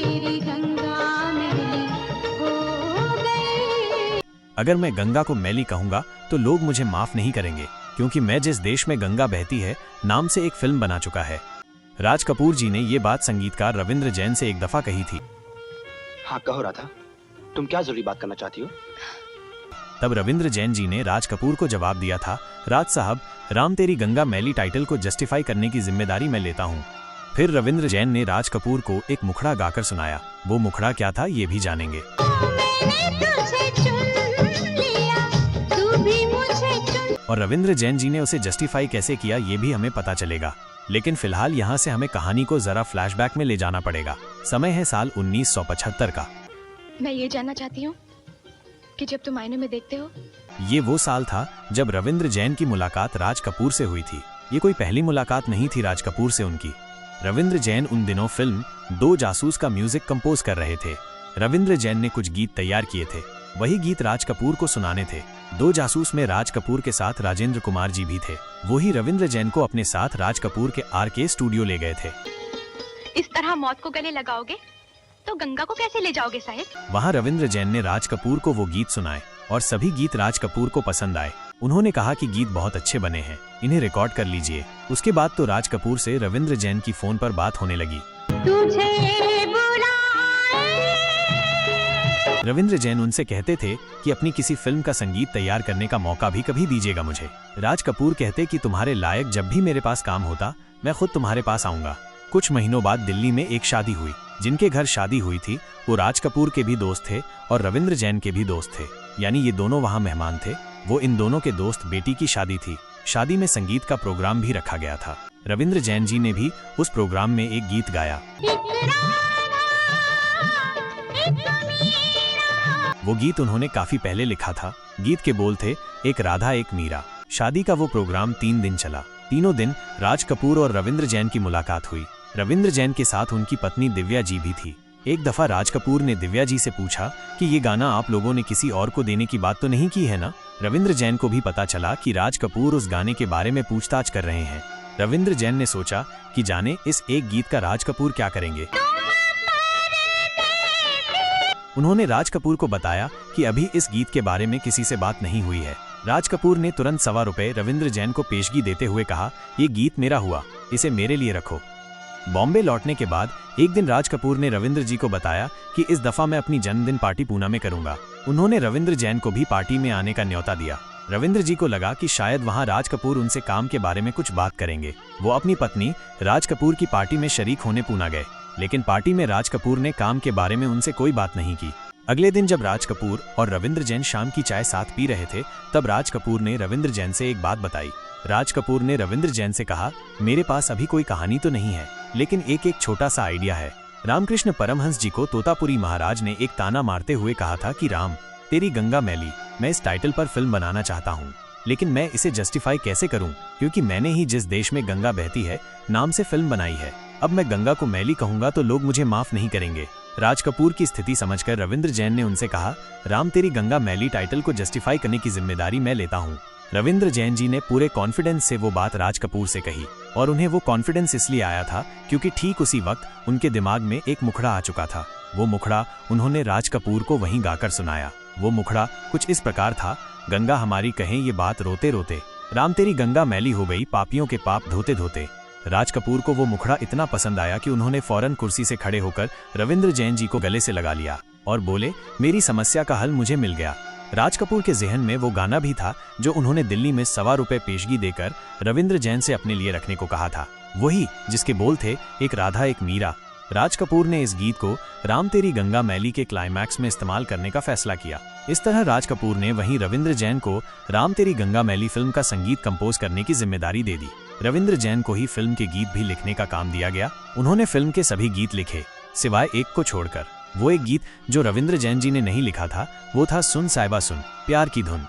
तेरी गंगा मैली हो गई। अगर मैं गंगा को मैली कहूंगा तो लोग मुझे माफ नहीं करेंगे, क्योंकि मैं जिस देश में गंगा बहती है नाम से एक फिल्म बना चुका है। राज कपूर जी ने ये बात संगीतकार रविंद्र जैन से एक दफा कही थी। हाँ कहो राधा, तुम क्या जरूरी बात करना चाहती हो? तब रविंद्र जैन जी ने राज कपूर को जवाब दिया था, राज साहब, राम तेरी गंगा मैली टाइटल को जस्टिफाई करने की जिम्मेदारी मैं लेता हूँ। फिर रविंद्र जैन ने राज कपूर को एक मुखड़ा गाकर सुनाया। वो मुखड़ा क्या था ये भी जानेंगे। और रविंद्र जैन जी ने उसे जस्टिफाई कैसे किया ये भी हमें पता चलेगा। लेकिन फिलहाल यहाँ से हमें कहानी को जरा फ्लैशबैक में ले जाना पड़ेगा। समय है साल 1975 का। मैं ये जानना चाहती हूँ कि जब तुम आईने में देखते हो। ये वो साल था जब रविंद्र जैन की मुलाकात राज कपूर से हुई थी। ये कोई पहली मुलाकात नहीं थी राज कपूर से उनकी। रविंद्र जैन उन दिनों फिल्म दो जासूस का म्यूजिक कंपोज कर रहे थे। रविंद्र जैन ने कुछ गीत तैयार किए थे, वही गीत राज कपूर को सुनाने थे। दो जासूस में राज कपूर के साथ राजेंद्र कुमार जी भी थे। वही रविंद्र जैन को अपने साथ राज कपूर के RK स्टूडियो ले गए थे। इस तरह मौत को गले लगाओगे तो गंगा को कैसे ले जाओगे साहिब? वहाँ रविंद्र जैन ने राज कपूर को वो गीत सुनाए और सभी गीत राज कपूर को पसंद आए। उन्होंने कहा कि गीत बहुत अच्छे बने हैं, इन्हें रिकॉर्ड कर लीजिए। उसके बाद तो राज कपूर से रविंद्र जैन की फोन पर बात होने लगी। रविंद्र जैन उनसे कहते थे कि अपनी किसी फिल्म का संगीत तैयार करने का मौका भी कभी दीजिएगा मुझे। राज कपूर कहते कि तुम्हारे लायक जब भी मेरे पास काम होता मैं खुद तुम्हारे पास आऊंगा। कुछ महीनों बाद दिल्ली में एक शादी हुई। जिनके घर शादी हुई थी वो राज कपूर के भी दोस्त थे और रविंद्र जैन के भी दोस्त थे, यानी ये दोनों वहाँ मेहमान थे। वो इन दोनों के दोस्त बेटी की शादी थी। शादी में संगीत का प्रोग्राम भी रखा गया था। रविंद्र जैन जी ने भी उस प्रोग्राम में एक गीत गाया। वो गीत उन्होंने काफी पहले लिखा था। गीत के बोल थे, एक राधा एक मीरा। शादी का वो प्रोग्राम 3 दिन चला। तीनों दिन राज कपूर और रविंद्र जैन की मुलाकात हुई। रविंद्र जैन के साथ उनकी पत्नी दिव्या जी भी थी। एक दफा राज कपूर ने दिव्या जी से पूछा कि ये गाना आप लोगों ने किसी और को देने की बात तो नहीं की है ना? रविंद्र जैन को भी पता चला कि राज कपूर उस गाने के बारे में पूछताछ कर रहे हैं। रविंद्र जैन ने सोचा कि जाने इस एक गीत का राज कपूर क्या करेंगे। उन्होंने राज कपूर को बताया कि अभी इस गीत के बारे में किसी से बात नहीं हुई है। राज कपूर ने तुरंत ₹1.25 रविंद्र जैन को पेशगी देते हुए कहा, ये गीत मेरा हुआ, इसे मेरे लिए रखो। बॉम्बे लौटने के बाद एक दिन राज कपूर ने रविंद्र जी को बताया कि इस दफा मैं अपनी जन्मदिन पार्टी पूना में करूंगा। उन्होंने रविंद्र जैन को भी पार्टी में आने का न्योता दिया। रविंद्र जी को लगा कि शायद वहां राज कपूर उनसे काम के बारे में कुछ बात करेंगे। वो अपनी पत्नी राज कपूर की पार्टी में शरीक होने पूना गए, लेकिन पार्टी में राज कपूर ने काम के बारे में उनसे कोई बात नहीं की। अगले दिन जब राज कपूर और रविंद्र जैन शाम की चाय साथ पी रहे थे तब राज कपूर ने रविंद्र जैन से एक बात बताई। राज कपूर ने रविंद्र जैन से कहा, मेरे पास अभी कोई कहानी तो नहीं है, लेकिन एक छोटा सा आइडिया है। रामकृष्ण परमहंस जी को तोतापुरी महाराज ने एक ताना मारते हुए कहा था कि राम तेरी गंगा मैली, मैं इस टाइटल पर फिल्म बनाना चाहता हूँ, लेकिन मैं इसे जस्टिफाई कैसे करूँ, क्योंकि मैंने ही जिस देश में गंगा बहती है नाम से फिल्म बनाई है। अब मैं गंगा को मैली कहूंगा तो लोग मुझे माफ नहीं करेंगे। राज कपूर की स्थिति समझकर रविंद्र जैन ने उनसे कहा, राम तेरी गंगा मैली टाइटल को जस्टिफाई करने की जिम्मेदारी मैं लेता हूँ। रविंद्र जैन जी ने पूरे कॉन्फिडेंस से वो बात राज कपूर से कही और उन्हें वो कॉन्फिडेंस इसलिए आया था क्योंकि ठीक उसी वक्त उनके दिमाग में एक मुखड़ा आ चुका था। वो मुखड़ा उन्होंने राज कपूर को वहीं गाकर सुनाया। वो मुखड़ा कुछ इस प्रकार था, गंगा हमारी कहें ये बात रोते रोते, राम तेरी गंगा मैली हो गई पापियों के पाप धोते धोते। राज कपूर को वो मुखड़ा इतना पसंद आया कि उन्होंने फौरन कुर्सी से खड़े होकर रविंद्र जैन जी को गले से लगा लिया और बोले, मेरी समस्या का हल मुझे मिल गया। राज कपूर के जहन में वो गाना भी था जो उन्होंने दिल्ली में ₹1.25 पेशगी देकर रविंद्र जैन से अपने लिए रखने को कहा था, वही जिसके बोल थे, एक राधा एक मीरा। राज कपूर ने इस गीत को राम तेरी गंगा मैली के क्लाइमैक्स में इस्तेमाल करने का फैसला किया। इस तरह राज कपूर ने वहीं रविंद्र जैन को राम तेरी गंगा मैली फिल्म का संगीत कंपोज करने की जिम्मेदारी दे दी। रविंद्र जैन को ही फिल्म के गीत भी लिखने का काम दिया गया। उन्होंने फिल्म के सभी गीत लिखे सिवाय एक को छोड़कर। वो एक गीत जो रविंद्र जैन जी ने नहीं लिखा था वो था सुन साहिबा सुन, प्यार की धुन।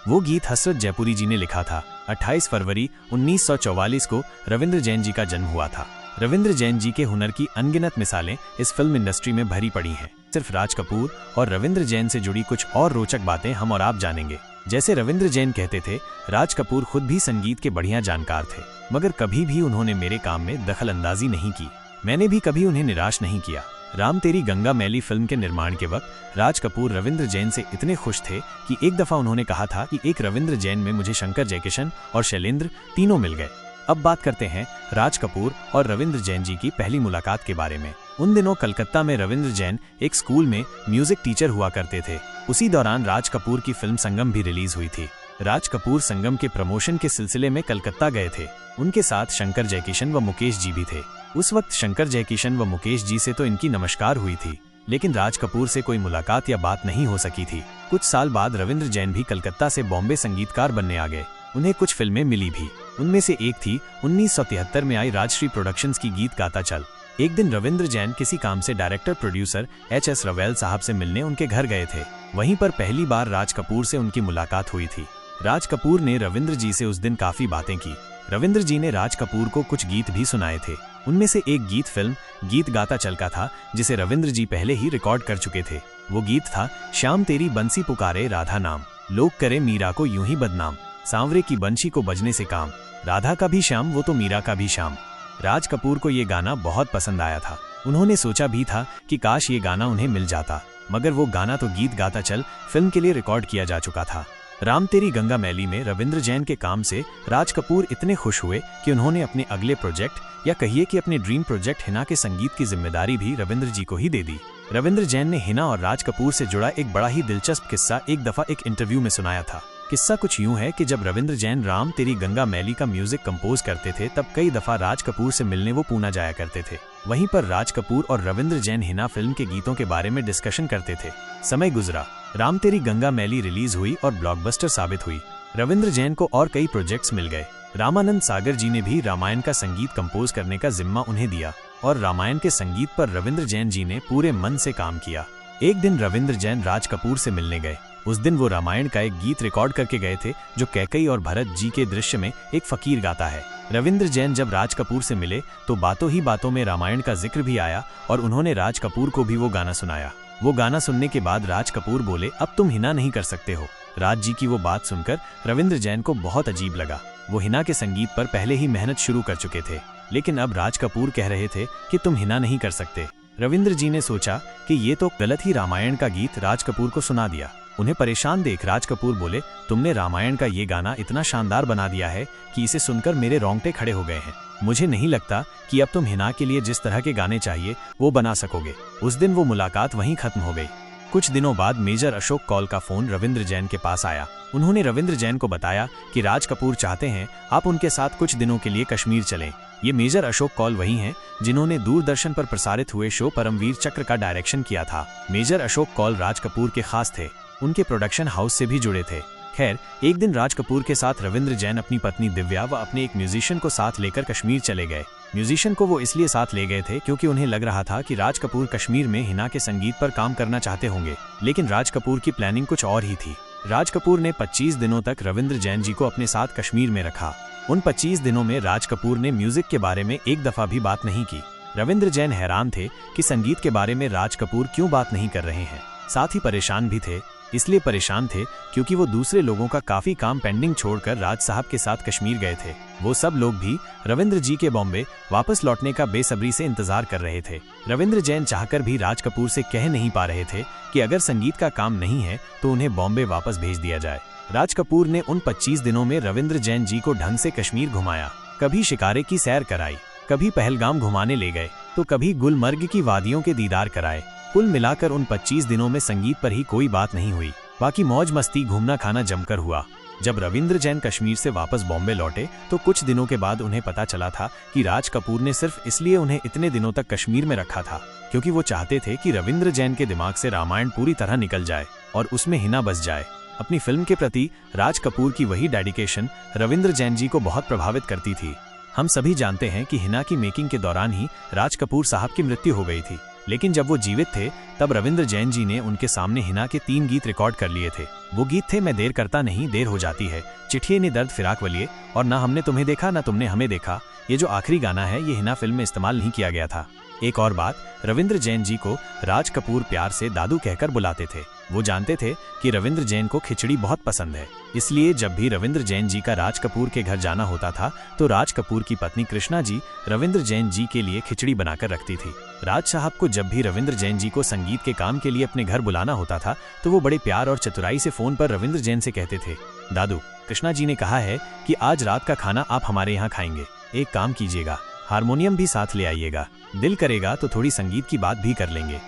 वो गीत हसरत जयपुरी जी ने लिखा था। 28 फरवरी 1944 को रविंद्र जैन जी का जन्म हुआ था। रविंद्र जैन जी के हुनर की अनगिनत मिसालें इस फिल्म इंडस्ट्री में भरी पड़ी हैं। सिर्फ राज कपूर और रविंद्र जैन से जुड़ी कुछ और रोचक बातें हम और आप जानेंगे। जैसे रविंद्र जैन कहते थे, राज कपूर खुद भी संगीत के बढ़िया जानकार थे, मगर कभी भी उन्होंने मेरे काम में दखल अंदाजी नहीं की। मैंने भी कभी उन्हें निराश नहीं किया। राम तेरी गंगा मैली फिल्म के निर्माण के वक्त राज कपूर रविंद्र जैन से इतने खुश थे कि एक दफा उन्होंने कहा था कि एक रविंद्र जैन में मुझे शंकर जयकिशन और शैलेंद्र तीनों मिल गए। अब बात करते हैं राज कपूर और रविंद्र जैन जी की पहली मुलाकात के बारे में। उन दिनों कलकत्ता में रविंद्र जैन एक स्कूल में म्यूजिक टीचर हुआ करते थे। उसी दौरान राज कपूर की फिल्म संगम भी रिलीज हुई थी। राज कपूर संगम के प्रमोशन के सिलसिले में कलकत्ता गए थे। उनके साथ शंकर जयकिशन व मुकेश जी भी थे। उस वक्त शंकर जयकिशन व मुकेश जी से तो इनकी नमस्कार हुई थी, लेकिन राज कपूर से कोई मुलाकात या बात नहीं हो सकी थी। कुछ साल बाद रविंद्र जैन भी कलकत्ता से बॉम्बे संगीतकार बनने आ गए। उन्हें कुछ फिल्में मिली भी। उनमें से एक थी 1973 में आई राजश्री प्रोडक्शंस की गीत गाता चल। एक दिन रविंद्र जैन किसी काम से डायरेक्टर प्रोड्यूसर HS रवेल साहब से मिलने उनके घर गए थे। वहीं पर पहली बार राज कपूर से उनकी मुलाकात हुई थी। राज कपूर ने रविंद्र जी से उस दिन काफी बातें की। रविंद्र जी ने राज कपूर को कुछ गीत भी सुनाए थे। उनमें से एक गीत फिल्म गीत गाता चल का था, जिसे रविंद्र जी पहले ही रिकॉर्ड कर चुके थे। वो गीत था श्याम तेरी बंसी पुकारे राधा नाम, लोग करे मीरा को यूं ही बदनाम, सांवरे की बंशी को बजने से काम, राधा का भी श्याम वो तो मीरा का भी श्याम। राज कपूर को ये गाना बहुत पसंद आया था। उन्होंने सोचा भी था कि काश ये गाना उन्हें मिल जाता, मगर वो गाना तो गीत गाता चल फिल्म के लिए रिकॉर्ड किया जा चुका था। राम तेरी गंगा मैली में रविंद्र जैन के काम से राज कपूर इतने खुश हुए कि उन्होंने अपने अगले प्रोजेक्ट या कहिए कि अपने ड्रीम प्रोजेक्ट हिना के संगीत की जिम्मेदारी भी रविंद्र जी को ही दे दी। रविंद्र जैन ने हिना और राज कपूर से जुड़ा एक बड़ा ही दिलचस्प किस्सा एक दफा एक इंटरव्यू में सुनाया था। किस्सा कुछ यूं है कि जब रविंद्र जैन राम तेरी गंगा मैली का म्यूजिक कंपोज करते थे, तब कई दफा राज कपूर से मिलने वो पूना जाया करते थे। वहीं पर राज कपूर और रविंद्र जैन हिना फिल्म के गीतों के बारे में डिस्कशन करते थे। समय गुजरा, राम तेरी गंगा मैली रिलीज हुई और ब्लॉकबस्टर साबित हुई। रविंद्र जैन को और कई प्रोजेक्ट्स मिल गए। रामानंद सागर जी ने भी रामायण का संगीत कंपोज करने का जिम्मा उन्हें दिया और रामायण के संगीत पर रविंद्र जैन जी ने पूरे मन से काम किया। एक दिन रविंद्र जैन राज कपूर से मिलने गए। उस दिन वो रामायण का एक गीत रिकॉर्ड करके गए थे, जो कैकेयी और भरत जी के दृश्य में एक फकीर गाता है। रविंद्र जैन जब राज कपूर से मिले तो बातों ही बातों में रामायण का जिक्र भी आया और उन्होंने राज कपूर को भी वो गाना सुनाया। वो गाना सुनने के बाद राज कपूर बोले, अब तुम हिना नहीं कर सकते हो। राज जी की वो बात सुनकर रविंद्र जैन को बहुत अजीब लगा। वो हिना के संगीत पर पहले ही मेहनत शुरू कर चुके थे, लेकिन अब राज कपूर कह रहे थे कि तुम हिना नहीं कर सकते। रविंद्र जी ने सोचा कि ये तो गलत ही रामायण का गीत राज कपूर को सुना दिया। उन्हें परेशान देख राज कपूर बोले, तुमने रामायण का ये गाना इतना शानदार बना दिया है कि इसे सुनकर मेरे रोंगटे खड़े हो गए हैं। मुझे नहीं लगता कि अब तुम हिना के लिए जिस तरह के गाने चाहिए वो बना सकोगे। उस दिन वो मुलाकात वहीं खत्म हो गई। कुछ दिनों बाद मेजर अशोक कौल का फोन रविंद्र जैन के पास आया। उन्होंने रविंद्र जैन को बताया कि राज कपूर चाहते हैं आप उनके साथ कुछ दिनों के लिए कश्मीर चलें। ये मेजर अशोक कौल वही हैं जिन्होंने दूरदर्शन पर प्रसारित हुए शो परमवीर चक्र का डायरेक्शन किया था। मेजर अशोक कौल राज कपूर के खास थे, उनके प्रोडक्शन हाउस से भी जुड़े थे। खैर, एक दिन राज कपूर के साथ रविंद्र जैन अपनी पत्नी दिव्या व अपने एक म्यूजिशियन को साथ लेकर कश्मीर चले गए। म्यूजिशियन को वो इसलिए साथ ले गए थे क्योंकि उन्हें लग रहा था कि राज कपूर कश्मीर में हिना के संगीत पर काम करना चाहते होंगे, लेकिन राज कपूर की प्लानिंग कुछ और ही थी। राज कपूर ने 25 दिनों तक रविंद्र जैन जी को अपने साथ कश्मीर में रखा। उन 25 दिनों में राज कपूर ने म्यूजिक के बारे में एक दफा भी बात नहीं की। रविंद्र जैन हैरान थे कि संगीत के बारे में राज कपूर क्यों बात नहीं कर रहे हैं। साथ ही परेशान भी थे। इसलिए परेशान थे क्योंकि वो दूसरे लोगों का काफी काम पेंडिंग छोड़कर राज साहब के साथ कश्मीर गए थे। वो सब लोग भी रविंद्र जी के बॉम्बे वापस लौटने का बेसब्री से इंतजार कर रहे थे। रविंद्र जैन चाहकर भी राज कपूर से कह नहीं पा रहे थे कि अगर संगीत का काम नहीं है तो उन्हें बॉम्बे वापस भेज दिया जाए। राज कपूर ने उन 25 दिनों में रविंद्र जैन जी को ढंग से कश्मीर घुमाया। कभी शिकारे की सैर कराई, कभी पहलगाम घुमाने ले गए, तो कभी गुलमर्ग की वादियों के दीदार कराए। कुल मिलाकर उन 25 दिनों में संगीत पर ही कोई बात नहीं हुई, बाकी मौज मस्ती घूमना खाना जमकर हुआ। जब रविंद्र जैन कश्मीर से वापस बॉम्बे लौटे तो कुछ दिनों के बाद उन्हें पता चला था कि राज कपूर ने सिर्फ इसलिए उन्हें इतने दिनों तक कश्मीर में रखा था क्योंकि वो चाहते थे कि रविंद्र जैन के दिमाग से रामायण पूरी तरह निकल जाए और उसमें हिना बस जाए। अपनी फिल्म के प्रति राज कपूर की वही डेडिकेशन रविंद्र जैन जी को बहुत प्रभावित करती थी। हम सभी जानते हैं कि हिना की मेकिंग के दौरान ही राज कपूर साहब की मृत्यु हो गई थी, लेकिन जब वो जीवित थे तब रविंद्र जैन जी ने उनके सामने हिना के 3 गीत रिकॉर्ड कर लिए थे। वो गीत थे मैं देर करता नहीं देर हो जाती है, चिट्ठिए ने दर्द फिराक वलिए और ना हमने तुम्हें देखा ना तुमने हमें देखा। ये जो आखिरी गाना है ये हिना फिल्म में इस्तेमाल नहीं किया गया था। एक और बात, रविंद्र जैन जी को राज कपूर प्यार से दादू कहकर बुलाते थे। वो जानते थे कि रविंद्र जैन को खिचड़ी बहुत पसंद है, इसलिए जब भी रविंद्र जैन जी का राज कपूर के घर जाना होता था तो राज कपूर की पत्नी कृष्णा जी रविंद्र जैन जी के लिए खिचड़ी बनाकर रखती थी। राज साहब को जब भी रविंद्र जैन जी को संगीत के काम के लिए अपने घर बुलाना होता था तो वो बड़े प्यार और चतुराई से फोन पर रविंद्र जैन से कहते थे, दादू, कृष्णा जी ने कहा है कि आज रात का खाना आप हमारे यहाँ खाएंगे। एक काम कीजिएगा, हारमोनियम भी साथ ले आइएगा। दिल करेगा तो थोड़ी संगीत की बात भी कर लेंगे।